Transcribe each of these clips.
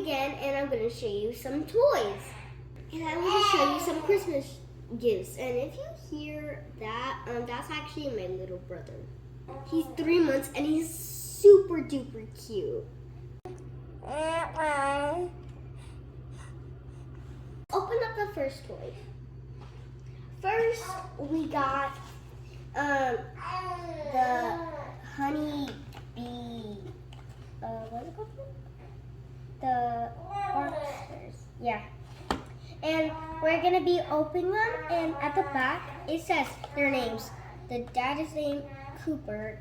again, and I'm going to show you some toys. And I want to show you some Christmas gifts. And if you hear that, that's actually my little brother. He's 3 months and he's super duper cute. Open up the first toy. First, we got the honeybee. What is it called? The monsters. Yeah. And we're gonna be opening them, and at the back it says their names. The dad is named Cooper,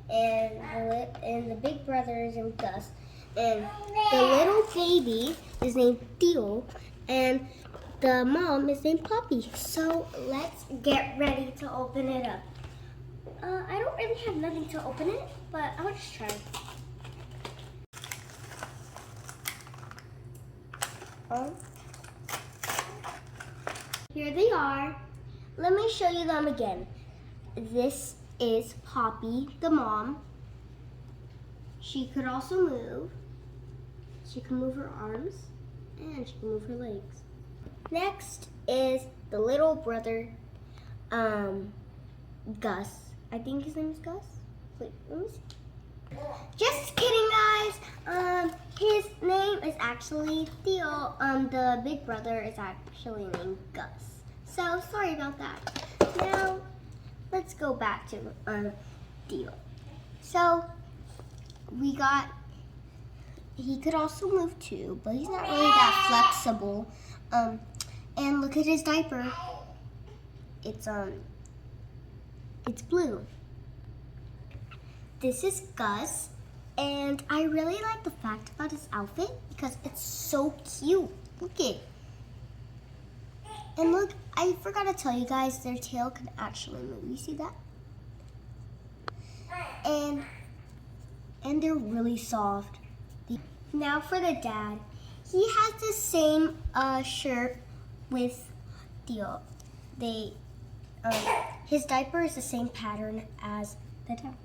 and the big brother is named Gus, and the little baby is named Theo, and the mom is named Poppy. So let's get ready to open it up. I don't really have nothing to open it, but I'll just try. Here they are. Let me show you them again. This is Poppy, the mom. She could also move. She can move her arms and she can move her legs. Next is the little brother, Gus. I think his name is Gus. Wait, let me see. Just kidding, guys. His name is actually Theo. The big brother is actually named Gus. So sorry about that. Now let's go back to Theo. So he could also move too, but he's not really that flexible. And look at his diaper. It's blue. This is Gus, and I really like the fact about his outfit because it's so cute. Look it. And look, I forgot to tell you guys, their tail can actually move. You see that? And they're really soft. Now for the dad. He has the same shirt with Theo. His diaper is the same pattern as the dad.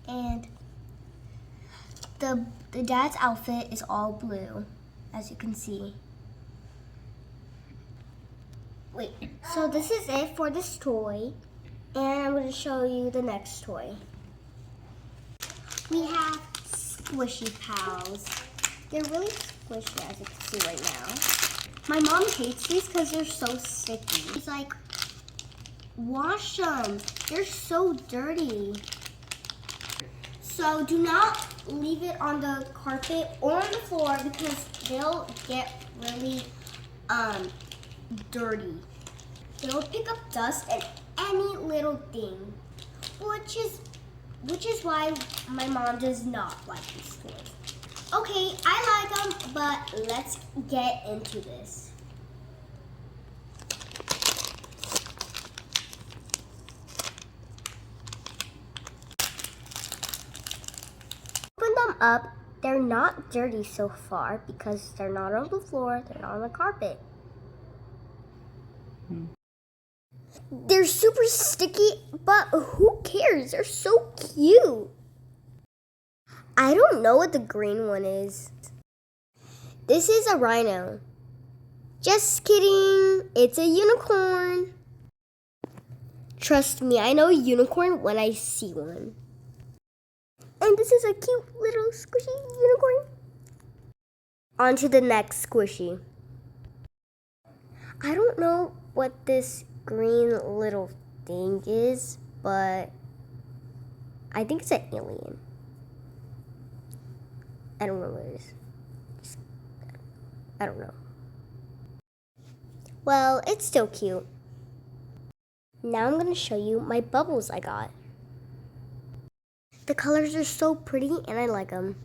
And the dad's outfit is all blue, as you can see. Wait, so this is it for this toy, and I'm going to show you the next toy. We have Squishy Pals. They're really squishy, as you can see right now. My mom hates these because they're so sticky. She's like, wash them. They're so dirty. So do not leave it on the carpet or on the floor because they'll get really dirty. They'll pick up dust and any little thing, which is why my mom does not like these toys. Okay, I like them, but let's get into this. Up, they're not dirty so far because they're not on the floor, they're not on the carpet. They're super sticky, but who cares? They're so cute. I don't know what the green one is. This is a rhino. Just kidding, it's a unicorn. Trust me, I know a unicorn when I see one. And this is a cute little squishy unicorn. On to the next squishy. I don't know what this green little thing is, but I think it's an alien. I don't know what it is. I don't know. Well, it's still cute. Now I'm going to show you my bubbles I got. The colors are so pretty and I like them.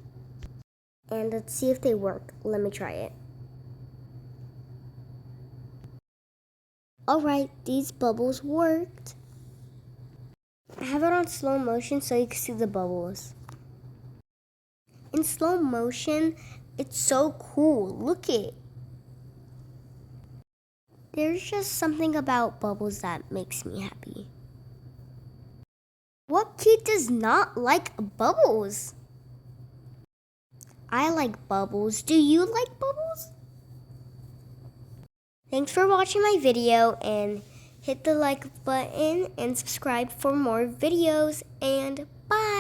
And let's see if they work. Let me try it. Alright, these bubbles worked. I have it on slow motion so you can see the bubbles. In slow motion, it's so cool. Look it. There's just something about bubbles that makes me happy. What kid does not like bubbles? I like Bubbles. Do you like Bubbles? Thanks for watching my video, and hit the like button and subscribe for more videos, and bye!